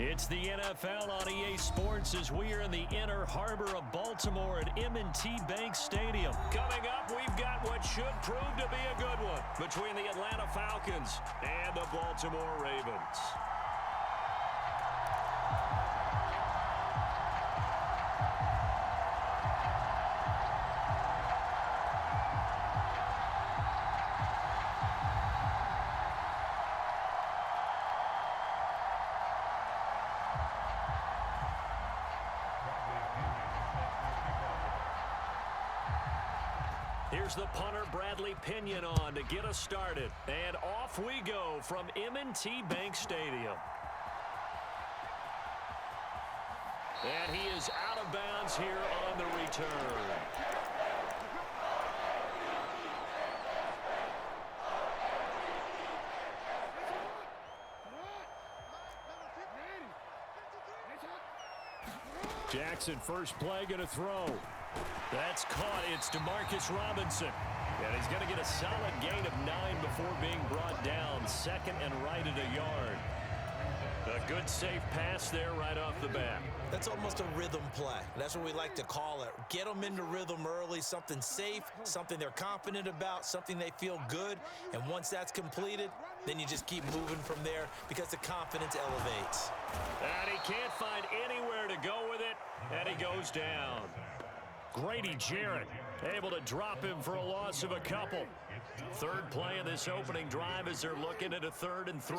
It's the NFL on EA Sports as we are in the inner harbor of Baltimore at M&T Bank Stadium. Coming up, we've got what should prove to be a good one between the Atlanta Falcons and the Baltimore Ravens. Here's the punter, Bradley Pinion, on to get us started. And off we go from M&T Bank Stadium. And he is out of bounds here on the return. Jackson, first play, going to throw. That's caught. It's Demarcus Robinson. And he's going to get a solid gain of 9 before being brought down. Second and right at a yard. A good safe pass there right off the bat. That's almost a rhythm play. That's what we like to call it. Get them into rhythm early, something safe, something they're confident about, something they feel good. And once that's completed, then you just keep moving from there because the confidence elevates. And he can't find anywhere to go with it, and he goes down. Grady Jarrett able to drop him for a loss of a couple. Third play of this opening drive as they're looking at a 3rd and 3.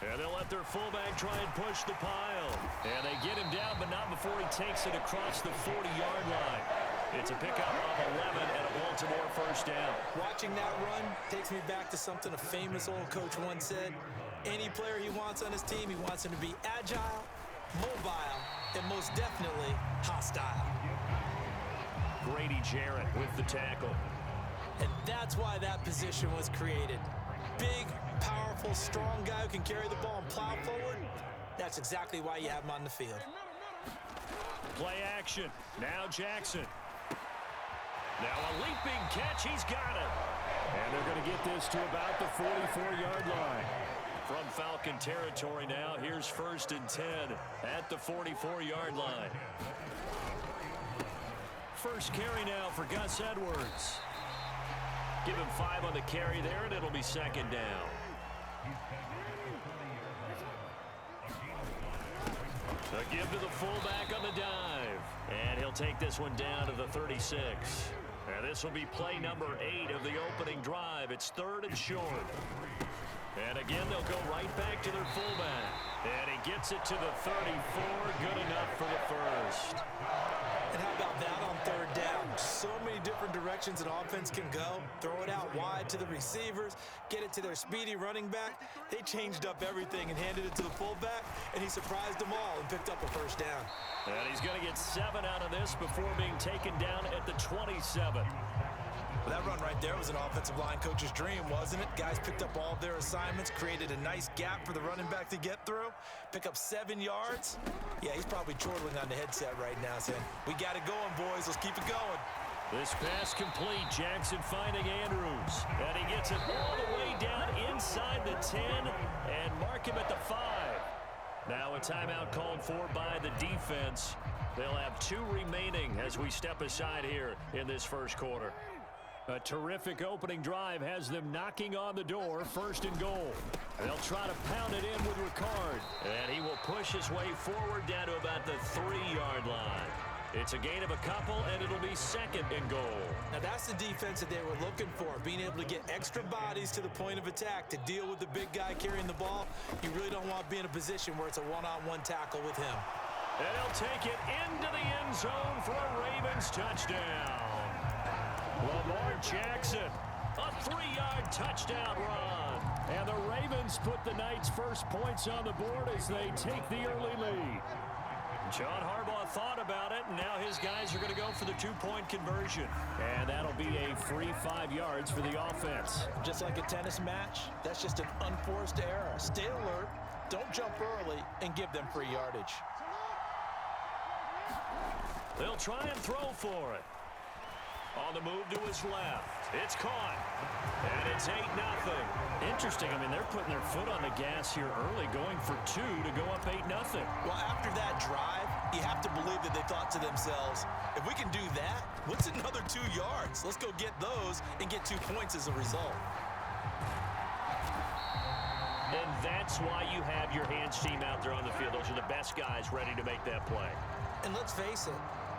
And they'll let their fullback try and push the pile. And they get him down, but not before he takes it across the 40-yard line. It's a pickup of 11 and a Baltimore first down. Watching that run takes me back to something a famous old coach once said. Any player he wants on his team, he wants him to be agile, mobile, and most definitely hostile. Grady Jarrett with the tackle. And that's why that position was created. Big, powerful, strong guy who can carry the ball and plow forward. That's exactly why you have him on the field. Play action. Now Jackson. Now a leaping catch. He's got it. And they're going to get this to about the 44-yard line. From Falcon territory now, here's 1st and 10 at the 44-yard line. First carry now for Gus Edwards. Give him 5 on the carry there, and it'll be 2nd down. A give to the fullback on the dive. And he'll take this one down to the 36. And this will be play number 8 of the opening drive. It's 3rd and short. And again, they'll go right back to their fullback. And he gets it to the 34. Good enough for the first. And how about that on 3rd down? So many different directions an offense can go. Throw it out wide to the receivers. Get it to their speedy running back. They changed up everything and handed it to the fullback. And he surprised them all and picked up a first down. And he's going to get 7 out of this before being taken down at the 27. Well, that run right there was an offensive line coach's dream, wasn't it? Guys picked up all of their assignments, created a nice gap for the running back to get through, pick up 7 yards. Yeah, he's probably chortling on the headset right now saying, we got it going, boys. Let's keep it going. This pass complete. Jackson finding Andrews. And he gets it all the way down inside the 10 and mark him at the 5. Now a timeout called for by the defense. They'll have 2 remaining as we step aside here in this first quarter. A terrific opening drive has them knocking on the door, 1st and goal. They'll try to pound it in with Ricard. And he will push his way forward down to about the 3-yard line. It's a gain of a couple, and it'll be 2nd and goal. Now that's the defense that they were looking for, being able to get extra bodies to the point of attack to deal with the big guy carrying the ball. You really don't want to be in a position where it's a one-on-one tackle with him. And he'll take it into the end zone for a Ravens touchdown. Lamar Jackson, a 3-yard touchdown run. And the Ravens put the night's first points on the board as they take the early lead. John Harbaugh thought about it, and now his guys are going to go for the 2-point conversion. And that'll be a free 5 yards for the offense. Just like a tennis match, that's just an unforced error. Stay alert, don't jump early, and give them free yardage. They'll try and throw for it. On the move to his left. It's caught. And it's 8-0. Interesting. I mean, they're putting their foot on the gas here early, going for 2 to go up 8-0. Well, after that drive, you have to believe that they thought to themselves, if we can do that, what's another 2 yards? Let's go get those and get 2 points as a result. And that's why you have your hands team out there on the field. Those are the best guys ready to make that play. And let's face it,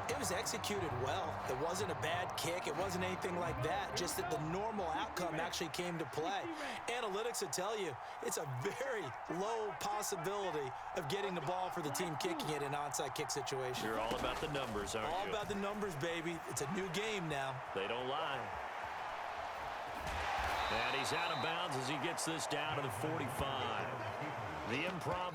it was executed well. It wasn't a bad kick. It wasn't anything like that. Just that the normal outcome actually came to play. Analytics will tell you it's a very low possibility of getting the ball for the team kicking it in an onside kick situation. You're all about the numbers, aren't you? All about the numbers, baby. It's a new game now. They don't lie. And he's out of bounds as he gets this down to the 45. The improv.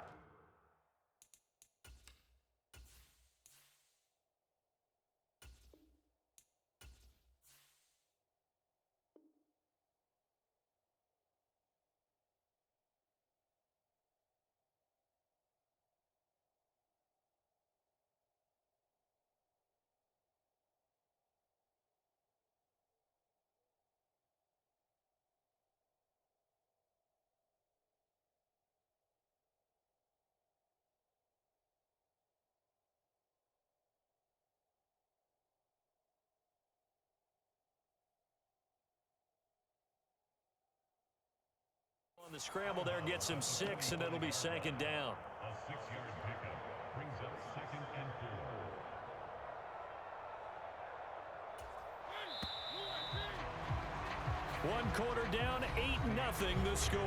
On the scramble there gets him 6, and it'll be 2nd down. A 6-yard pickup brings up 2nd and 4. 1 quarter down, 8-0 the score.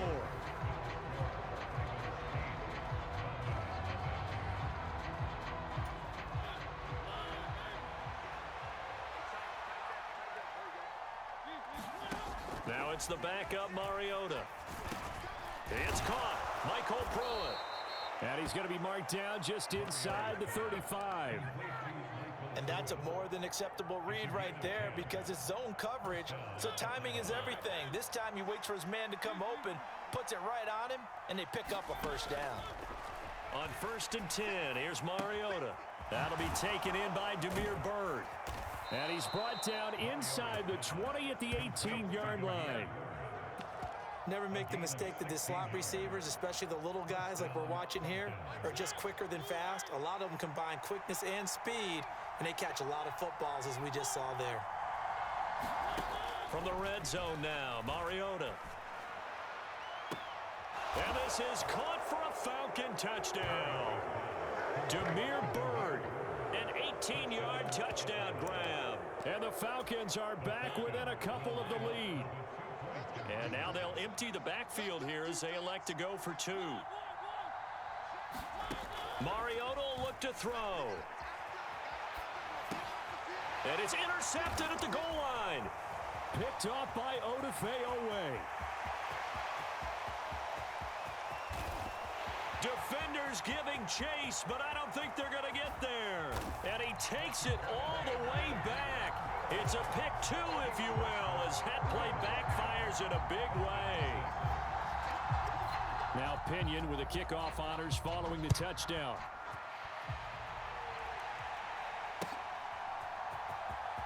Now it's the backup Mariota. It's caught. Michael Pruitt. And he's going to be marked down just inside the 35. And that's a more than acceptable read right there because it's zone coverage, so timing is everything. This time he waits for his man to come open, puts it right on him, and they pick up a 1st down. On 1st and 10, here's Mariota. That'll be taken in by Demir Bird. And he's brought down inside the 20 at the 18-yard line. Never make the mistake that the slot receivers, especially the little guys like we're watching here, are just quicker than fast. A lot of them combine quickness and speed, and they catch a lot of footballs, as we just saw there. From the red zone now, Mariota. And this is caught for a Falcon touchdown. Demir Bird, an 18-yard touchdown grab. And the Falcons are back within a couple of the lead. And now they'll empty the backfield here as they elect to go for 2. Mariota will look to throw. And it's intercepted at the goal line. Picked off by Odafe-Oweh. Defenders giving chase, but I don't think they're going to get there. And he takes it all the way back. It's a pick 2, if you will, as that play backfires in a big way. Now Pinion with the kickoff honors following the touchdown.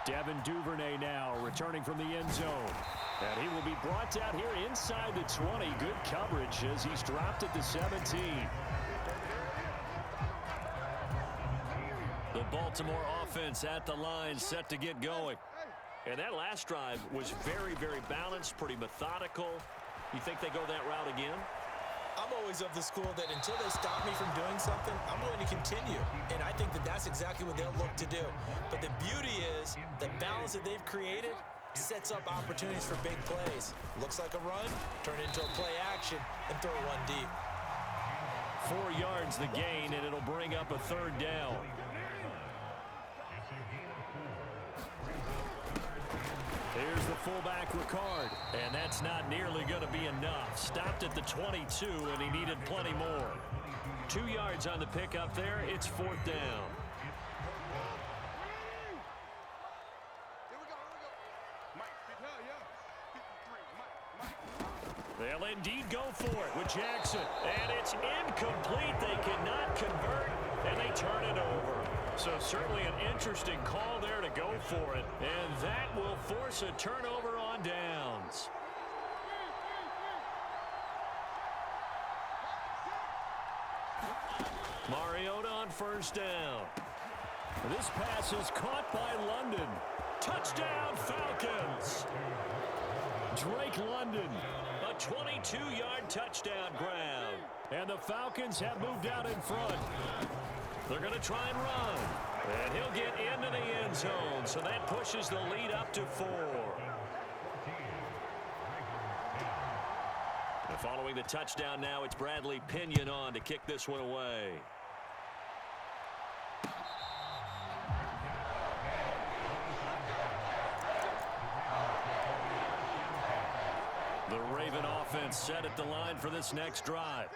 Devin Duvernay now returning from the end zone. And he will be brought down here inside the 20. Good coverage as he's dropped at the 17. The Baltimore offense at the line, set to get going. And that last drive was very, very balanced, pretty methodical. You think they go that route again? I'm always of the school that until they stop me from doing something, I'm going to continue. And I think that that's exactly what they'll look to do. But the beauty is the balance that they've created sets up opportunities for big plays. Looks like a run, turn it into a play action, and throw one deep. 4 yards the gain, and it'll bring up a 3rd down. Here's the fullback, Ricard. And that's not nearly going to be enough. Stopped at the 22, and he needed plenty more. 2 yards on the pickup there. It's 4th down. They'll indeed go for it with Jackson. And it's incomplete. They cannot convert, and they turn it over. So certainly an interesting call there to go for it. And that will force a turnover on downs. Mariota on first down. This pass is caught by London. Touchdown, Falcons. Drake London. A 22-yard touchdown grab. And the Falcons have moved out in front. They're going to try and run. And he'll get into the end zone. So that pushes the lead up to 4. And following the touchdown now, it's Bradley Pinion on to kick this one away. The Raven offense set at the line for this next drive.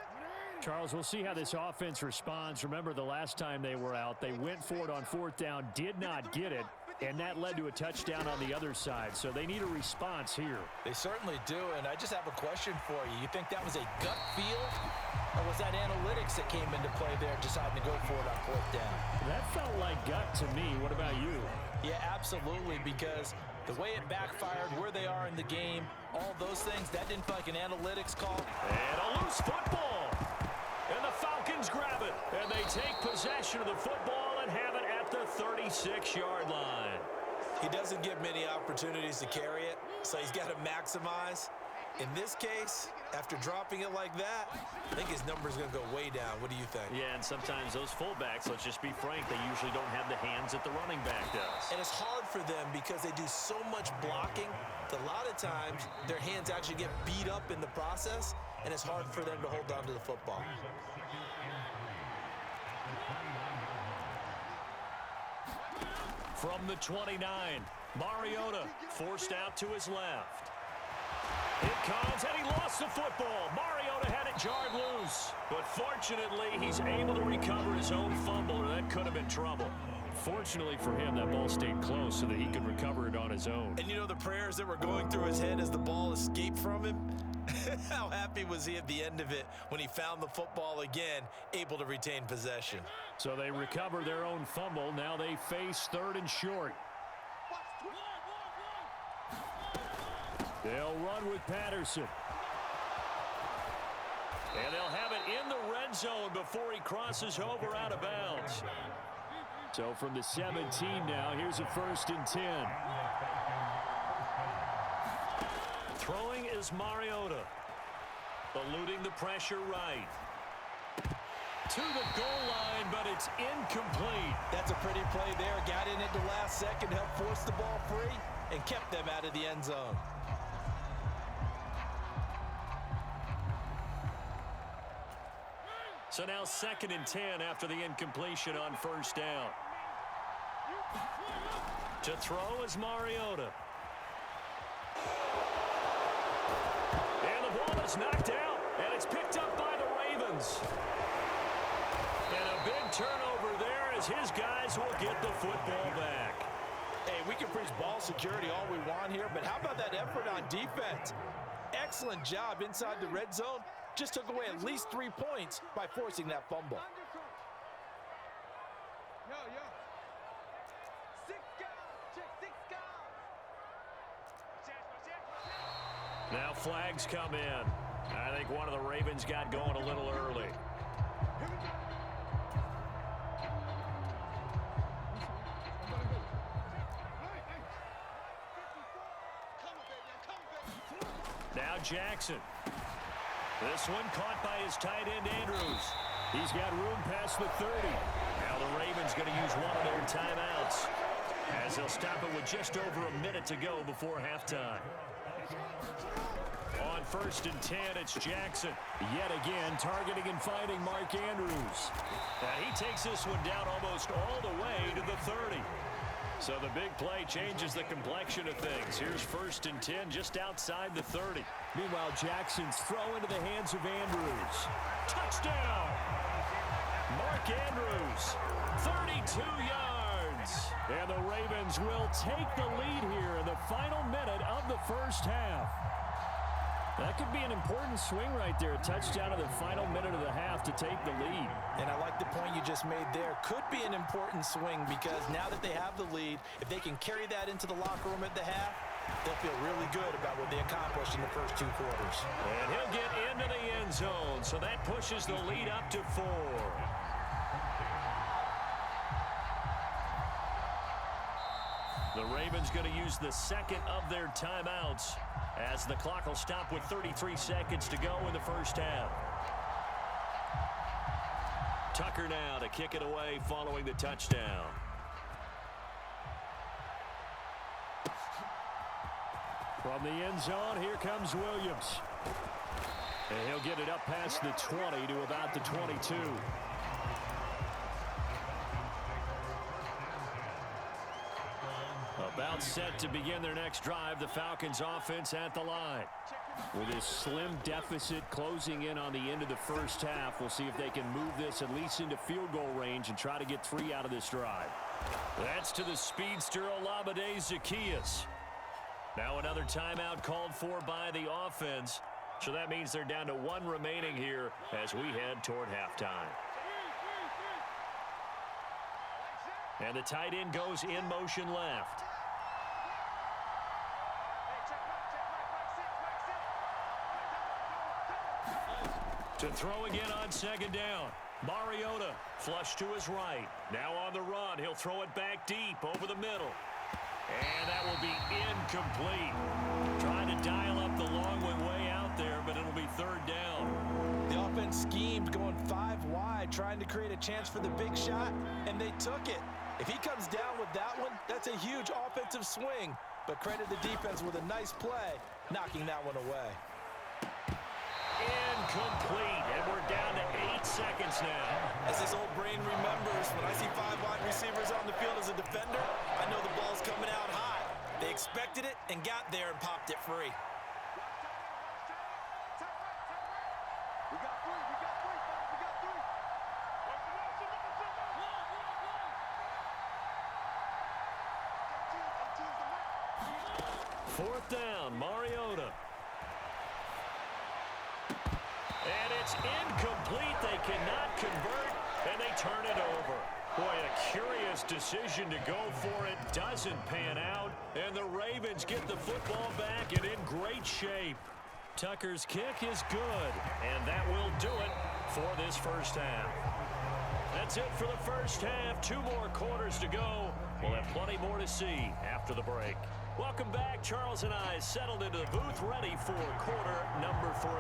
Charles, we'll see how this offense responds. Remember the last time they were out, they went for it on fourth down, did not get it, and that led to a touchdown on the other side. So they need a response here. They certainly do, and I just have a question for you. You think that was a gut feel, or was that analytics that came into play there deciding to go for it on fourth down? That felt like gut to me. What about you? Yeah, absolutely, because the way it backfired, where they are in the game, all those things, that didn't feel like an analytics call. And a loose football. And the Falcons grab it. And they take possession of the football and have it at the 36-yard line. He doesn't get many opportunities to carry it, so he's got to maximize. In this case, after dropping it like that, I think his number's going to go way down. What do you think? Yeah, and sometimes those fullbacks, let's just be frank, they usually don't have the hands that the running back does. And it's hard for them because they do so much blocking that a lot of times their hands actually get beat up in the process, and it's hard for them to hold on to the football. From the 29, Mariota forced out to his left. It comes, and he lost the football. Mariota had it jarred loose. But fortunately, he's able to recover his own fumble, or that could have been trouble. Fortunately for him, that ball stayed close so that he could recover it on his own. And you know the prayers that were going through his head as the ball escaped from him? How happy was he at the end of it when he found the football again, able to retain possession? So they recover their own fumble. Now they face 3rd and short. They'll run with Patterson. And they'll have it in the red zone before he crosses over out of bounds. So from the 17 now, here's a 1st and 10. Throwing is Mariota. Eluding the pressure right. To the goal line, but it's incomplete. That's a pretty play there. Got in at the last second, helped force the ball free, and kept them out of the end zone. So now 2nd and 10 after the incompletion on 1st down. To throw is Mariota. And the ball is knocked out, and it's picked up by the Ravens. And a big turnover there as his guys will get the football back. Hey, we can preach ball security all we want here, but how about that effort on defense? Excellent job inside the red zone. Just took away at least 3 points by forcing that fumble. Now flags come in. I think one of the Ravens got going a little early. Now Jackson. This one caught by his tight end, Andrews. He's got room past the 30. Now the Ravens going to use one of their timeouts as they'll stop it with just over a minute to go before halftime. On 1st and 10, it's Jackson. Yet again, targeting and finding Mark Andrews. And he takes this one down almost all the way to the 30. So the big play changes the complexion of things. Here's 1st and 10 just outside the 30. Meanwhile, Jackson's throw into the hands of Andrews. Touchdown! Mark Andrews, 32 yards. And the Ravens will take the lead here in the final minute of the 1st half. That could be an important swing right there. A touchdown in the final minute of the half to take the lead. And I like the point you just made there. Could be an important swing because now that they have the lead, if they can carry that into the locker room at the half, they'll feel really good about what they accomplished in the first 2 quarters. And he'll get into the end zone, so that pushes the lead up to 4. The Ravens going to use the second of their timeouts as the clock will stop with 33 seconds to go in the first half. Tucker now to kick it away following the touchdown. From the end zone, here comes Williams. And he'll get it up past the 20 to about the 22. About set to begin their next drive, the Falcons offense at the line. With this slim deficit closing in on the end of the first half, we'll see if they can move this at least into field goal range and try to get 3 out of this drive. That's to the speedster Olamide Zaccheaus. Now another timeout called for by the offense. So that means they're down to 1 remaining here as we head toward halftime. And the tight end goes in motion left. To throw again on second down. Mariota flush to his right. Now on the run. He'll throw it back deep over the middle. And that will be incomplete. Trying to dial up the long way out there, but it'll be 3rd down. The offense schemed going 5 wide, trying to create a chance for the big shot, and they took it. If he comes down with that one, that's a huge offensive swing. But credit the defense with a nice play, knocking that one away. Incomplete, and we're down to 8 seconds now. As this old brain remembers, when I see 5 wide receivers on the field as a defender, I know the ball's coming out high. They expected it and got there and popped it free. We got 3. 4th down, Mariota. And it's incomplete. They cannot convert, and they turn it over. Boy, a curious decision to go for it. Doesn't pan out, and the Ravens get the football back and in great shape. Tucker's kick is good, and that will do it for this first half. That's it for the first half. 2 more quarters to go. We'll have plenty more to see after the break. Welcome back. Charles and I settled into the booth, ready for quarter number 3.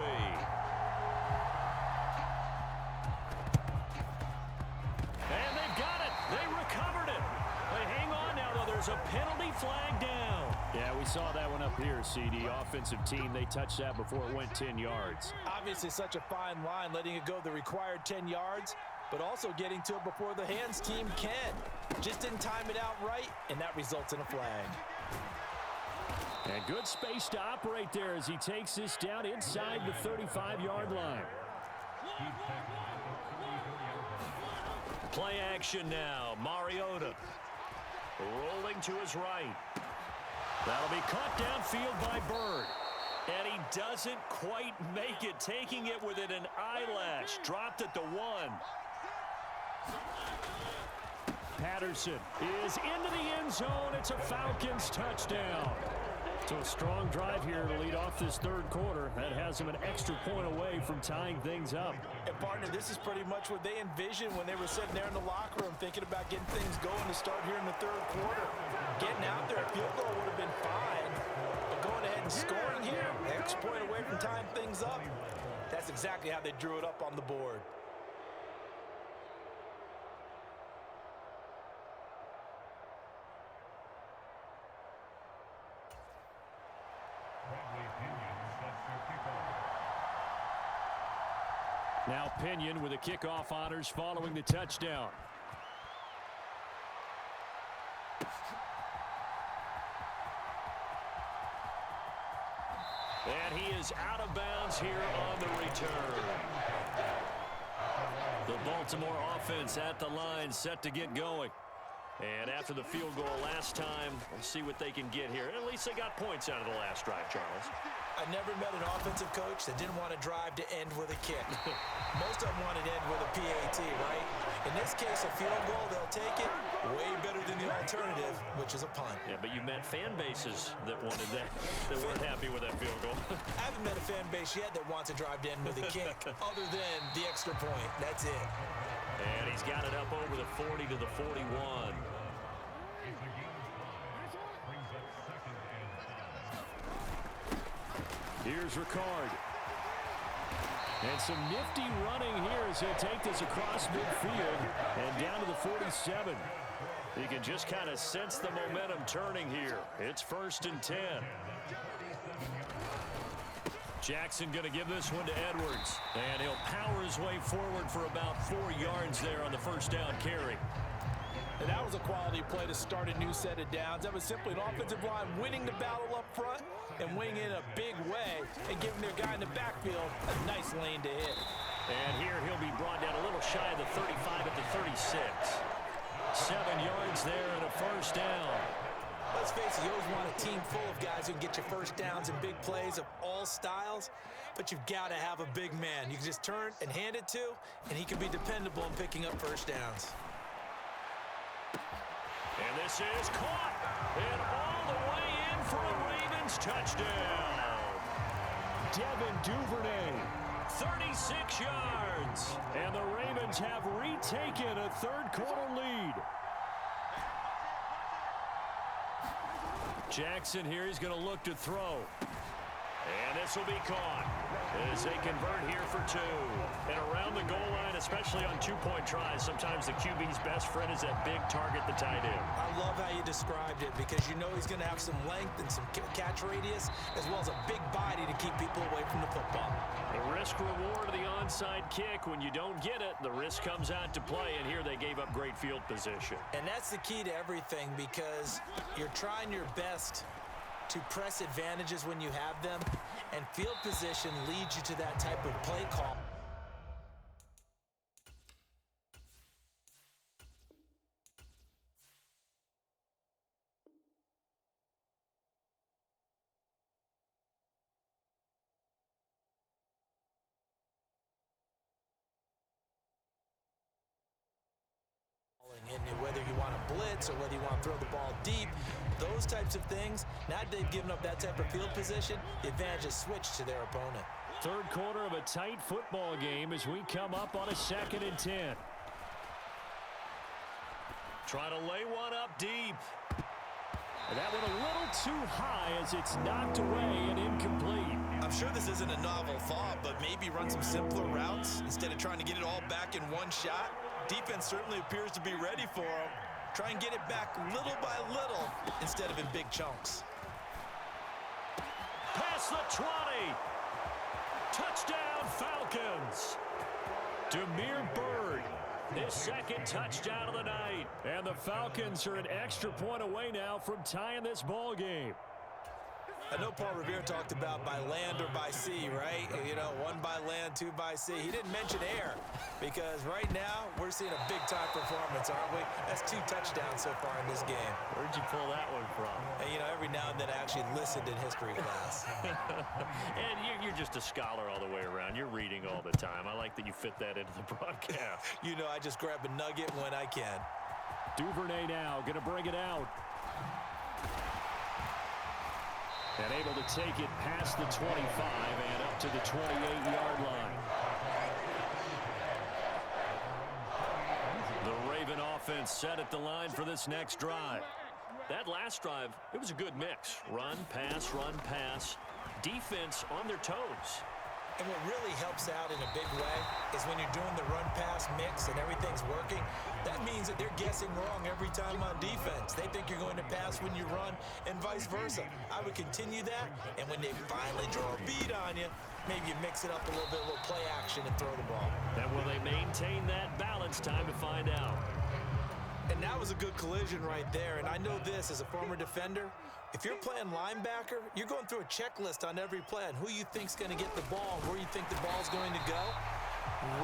And they've got it. They recovered it. They hang on now, though. There's a penalty flag down. Yeah, we saw that one up here, CD. Offensive team, they touched that before it went 10 yards. Obviously such a fine line, letting it go the required 10 yards, but also getting to it before the hands team can. Just didn't time it out right, and that results in a flag. And good space to operate there as he takes this down inside the 35-yard line. Play action now. Mariota rolling to his right. That'll be caught downfield by Bird. And he doesn't quite make it, taking it within an eyelash. Dropped at the 1. Patterson is into the end zone. It's a Falcons touchdown. So a strong drive here to lead off this 3rd quarter. That has them an extra point away from tying things up. And partner, this is pretty much what they envisioned when they were sitting there in the locker room thinking about getting things going to start here in the 3rd quarter. Getting out there, a field goal would have been fine. But going ahead and scoring here, an extra point away from tying things up, that's exactly how they drew it up on the board. Now Pinion with the kickoff honors following the touchdown. And he is out of bounds here on the return. The Baltimore offense at the line, set to get going. And after the field goal last time, we'll see what they can get here. At least they got points out of the last drive, Charles. I never met an offensive coach that didn't want to drive to end with a kick. Most of them wanted to end with a PAT, right? In this case, a field goal, they'll take it. Way better than the alternative, which is a punt. Yeah, but you met fan bases that wanted that, that weren't happy with that field goal. I haven't met a fan base yet that wants to drive to end with a kick, other than the extra point. That's it. And he's got it up over the 40 to the 41. Here's Ricard. And some nifty running here as he'll take this across midfield and down to the 47. You can just kind of sense the momentum turning here. It's 1st and 10. Jackson going to give this one to Edwards. And he'll power his way forward for about 4 yards there on the first down carry. And that was a quality play to start a new set of downs. That was simply an offensive line winning the battle up front and winning in a big way and giving their guy in the backfield a nice lane to hit. And here he'll be brought down a little shy of the 35 at the 36. 7 yards there and a first down. Let's face it, you always want a team full of guys who can get you first downs and big plays of all styles, but you've got to have a big man you can just turn and hand it to, and he can be dependable in picking up first downs. And this is caught, and all the way in for a Ravens touchdown. Devin Duvernay. 36 yards. And the Ravens have retaken a third-quarter lead. Jackson here, he's going to look to throw. And this will be caught as they convert here for 2. And around the goal line, especially on two-point tries, sometimes the QB's best friend is that big target, the tight end. I love how you described it because you know he's going to have some length and some catch radius as well as a big body to keep people away from the football. The risk-reward of the onside kick, when you don't get it, the risk comes out to play, and here they gave up great field position. And that's the key to everything because you're trying your best to press advantages when you have them, and field position leads you to that type of play call. And whether you want to blitz or whether you want to throw the ball deep, those types of things, now that they've given up that type of field position, the advantage is switched to their opponent. Third quarter of a tight football game as we come up on a 2nd and 10. Trying to lay one up deep. And that one a little too high as it's knocked away and incomplete. I'm sure this isn't a novel thought, but maybe run some simpler routes instead of trying to get it all back in one shot. Defense certainly appears to be ready for him. Try and get it back little by little instead of in big chunks. Past the 20. Touchdown, Falcons. Damiere Byrd, his 2nd touchdown of the night. And the Falcons are an extra point away now from tying this ball game. I know Paul Revere talked about by land or by sea, right? You know, 1 by land, 2 by sea. He didn't mention air because right now we're seeing a big-time performance, aren't we? That's 2 touchdowns so far in this game. Where'd you pull that one from? And, you know, every now and then I actually listened in history class. And you're just a scholar all the way around. You're reading all the time. I like that you fit that into the broadcast. You know, I just grab a nugget when I can. Duvernay now going to bring it out. And able to take it past the 25 and up to the 28-yard line. The Raven offense set at the line for this next drive. That last drive, it was a good mix. Run, pass. Defense on their toes. And what really helps out in a big way is when you're doing the run-pass mix and everything's working, that means that they're guessing wrong every time on defense. They think you're going to pass when you run and vice versa. I would continue that, and when they finally draw a beat on you, maybe you mix it up a little bit, a little play action and throw the ball. And will they maintain that balance? Time to find out. And that was a good collision right there, and I know this as a former defender. If you're playing linebacker, you're going through a checklist on every play on who you think's going to get the ball and where you think the ball's going to go.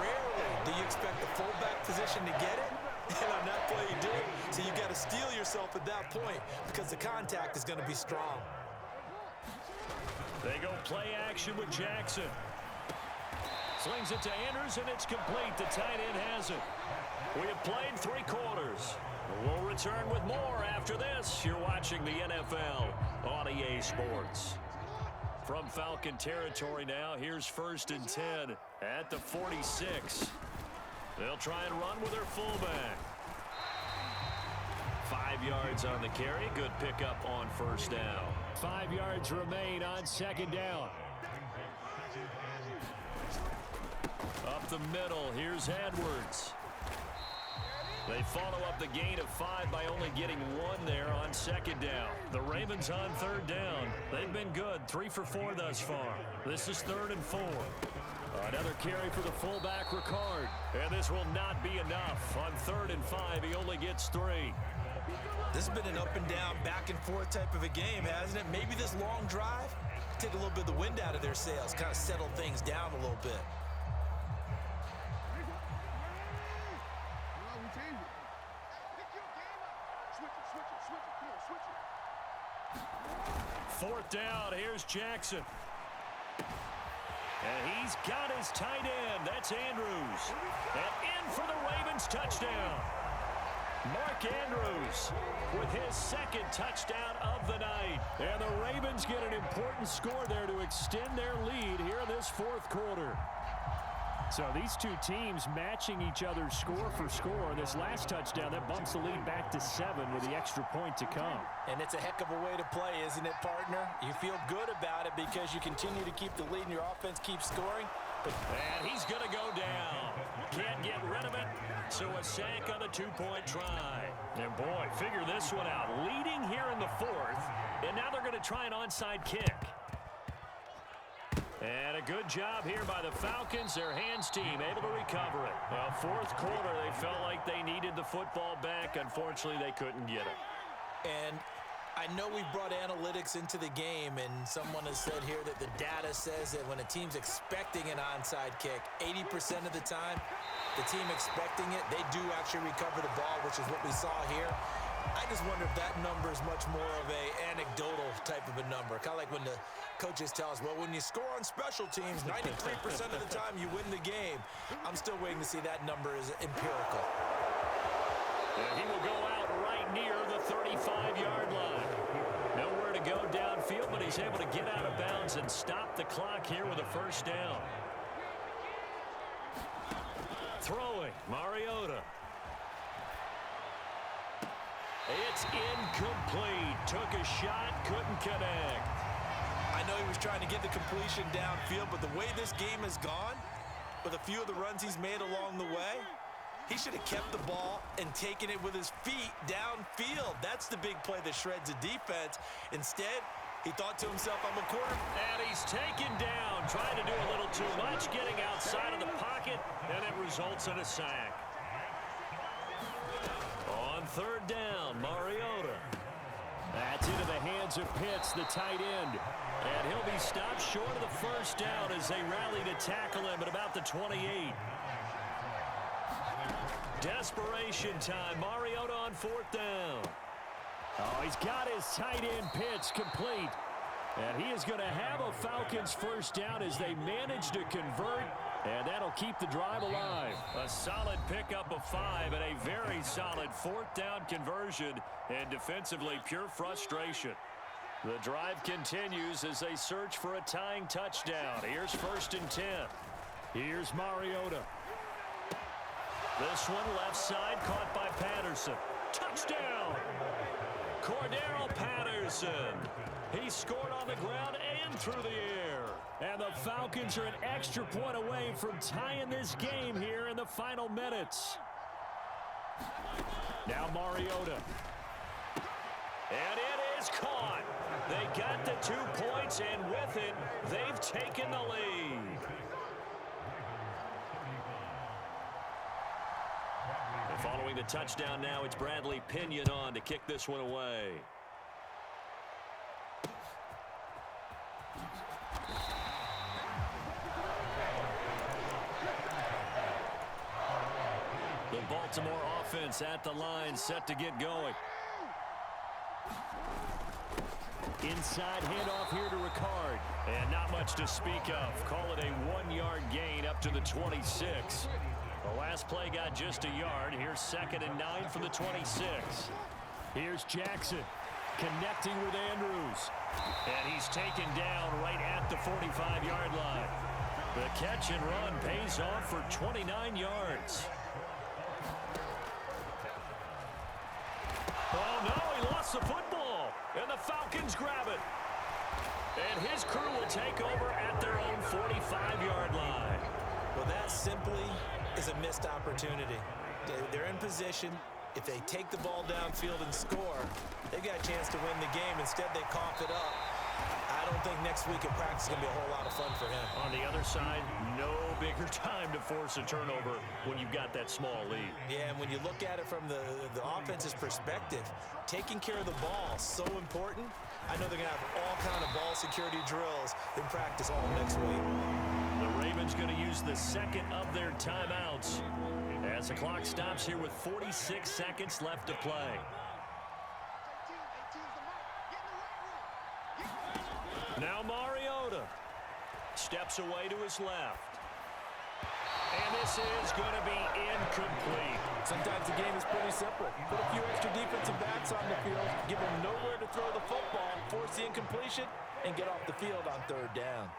Rarely do you expect the fullback position to get it, And on that play, he did. So you got to steel yourself at that point because the contact is going to be strong. They go play action with Jackson. Slings it to Andrews, and it's complete. The tight end has it. We have played 3 quarters. We'll return with more after this. You're watching the NFL on EA Sports. From Falcon territory now, here's 1st and 10 at the 46. They'll try and run with their fullback. 5 yards on the carry. Good pickup on 1st down. 5 yards remain on 2nd down. Up the middle, here's Edwards. They follow up the gain of 5 by only getting 1 there on 2nd down. The Ravens on 3rd down. They've been good, 3 for 4 thus far. This is 3rd and 4. Another carry for the fullback, Ricard. And this will not be enough. On 3rd and 5, he only gets 3. This has been an up and down, back and forth type of a game, hasn't it? Maybe this long drive, take a little bit of the wind out of their sails, kind of settle things down a little bit. Fourth down, here's Jackson. And he's got his tight end. That's Andrews. And in for the Ravens touchdown. Mark Andrews with his 2nd touchdown of the night. And the Ravens get an important score there to extend their lead here in this 4th quarter. So these two teams matching each other's score for score. This last touchdown, that bumps the lead back to 7 with the extra point to come. And it's a heck of a way to play, isn't it, partner? You feel good about it because you continue to keep the lead and your offense keeps scoring. And he's going to go down. Can't get rid of it. So a sack on the 2-point try. And boy, figure this one out. Leading here in the 4th. And now they're going to try an onside kick. And a good job here by the Falcons. Their hands team able to recover it. Well, 4th quarter, they felt like they needed the football back. Unfortunately, they couldn't get it. And I know we brought analytics into the game, and someone has said here that the data says that when a team's expecting an onside kick, 80% of the time, the team expecting it, they do actually recover the ball, which is what we saw here. I just wonder if that number is much more of a anecdotal type of a number. Kind of like when the coaches tell us, well, when you score on special teams, 93% of the time you win the game. I'm still waiting to see that number is empirical. And he will go out right near the 35-yard line. Nowhere to go downfield, but he's able to get out of bounds and stop the clock here with a 1st down. Throwing, Mariota. It's incomplete. Took a shot, couldn't connect. I know he was trying to get the completion downfield, but the way this game has gone, with a few of the runs he's made along the way, he should have kept the ball and taken it with his feet downfield. That's the big play that shreds a defense. Instead, he thought to himself, I'm a quarter. And he's taken down, trying to do a little too much, getting outside of the pocket, and it results in a sack. On 3rd down, Mariota. That's into the hands of Pitts, the tight end. And he'll be stopped short of the 1st down as they rally to tackle him at about the 28. Desperation time. Mariota on 4th down. Oh, he's got his tight end Pitts complete. And he is going to have a Falcons 1st down as they manage to convert. And that'll keep the drive alive. A solid pickup of 5 and a very solid 4th down conversion. And defensively, pure frustration. The drive continues as they search for a tying touchdown. Here's 1st and 10. Here's Mariota. This one left side caught by Patterson. Touchdown! Cordero Patterson. He scored on the ground and through the air. And the Falcons are an extra point away from tying this game here in the final minutes. Now Mariota. And it is caught. They got the 2 points, and with it, they've taken the lead. And following the touchdown now, it's Bradley Pinion on to kick this one away. The ball Baltimore offense at the line, set to get going. Inside handoff here to Ricard. And not much to speak of. Call it a 1-yard gain up to the 26. The last play got just a yard. Here's 2nd and 9 for the 26. Here's Jackson connecting with Andrews. And he's taken down right at the 45-yard line. The catch and run pays off for 29 yards. Oh, no, he lost the football. And the Falcons grab it. And his crew will take over at their own 45-yard line. Well, that simply is a missed opportunity. They're in position. If they take the ball downfield and score, they got a chance to win the game. Instead, they cough it up. I don't think next week in practice is going to be a whole lot of fun for him. On the other side, no bigger time to force a turnover when you've got that small lead. Yeah, and when you look at it from the offense's perspective, taking care of the ball is so important. I know they're going to have all kind of ball security drills in practice all next week. The Ravens going to use the second of their timeouts as the clock stops here with 46 seconds left to play. Now Mariota steps away to his left. And this is going to be incomplete. Sometimes the game is pretty simple. Put a few extra defensive backs on the field, give them nowhere to throw the football, force the incompletion, and get off the field on 3rd down.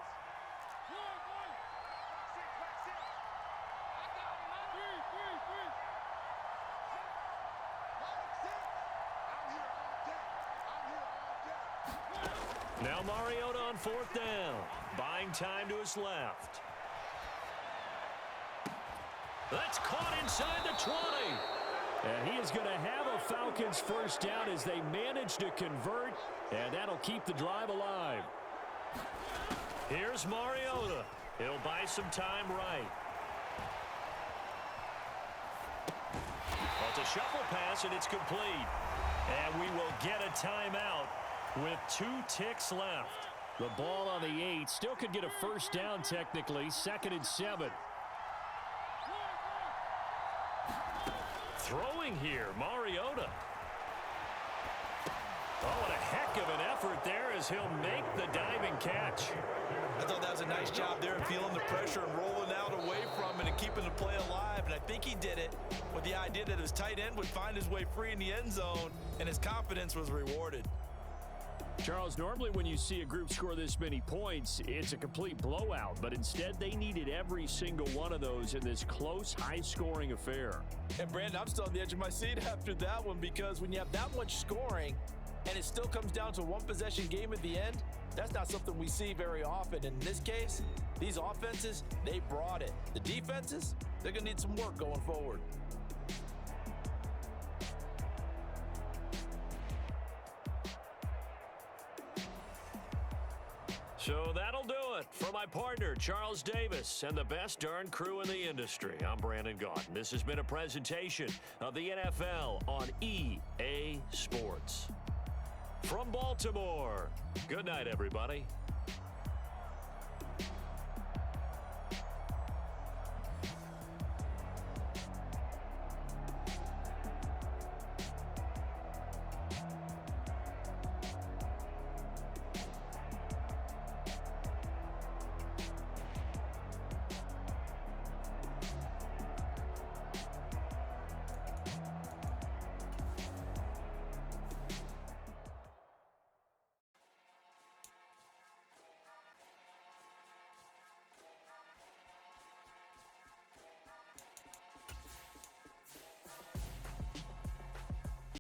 Now Mariota on 4th down. Buying time to his left. That's caught inside the 20. And he is going to have a Falcons first down as they manage to convert, and that'll keep the drive alive. Here's Mariota. He'll buy some time right. Well, it's a shuffle pass, and it's complete. And we will get a timeout with 2 ticks left. The ball on the 8 still could get a first down technically. 2nd and 7. Throwing here, Mariota. Oh, what a heck of an effort there as he'll make the diving catch. I thought that was a nice job there, feeling the pressure and rolling out away from it and keeping the play alive. And I think he did it with the idea that his tight end would find his way free in the end zone, and his confidence was rewarded. Charles, normally when you see a group score this many points, it's a complete blowout. But instead, they needed every single one of those in this close, high-scoring affair. And, Brandon, I'm still on the edge of my seat after that one because when you have that much scoring and it still comes down to a one-possession game at the end, that's not something we see very often. In this case, these offenses, they brought it. The defenses, they're going to need some work going forward. So that'll do it for my partner, Charles Davis, and the best darn crew in the industry. I'm Brandon Gaudin. This has been a presentation of the NFL on EA Sports. From Baltimore, good night, everybody.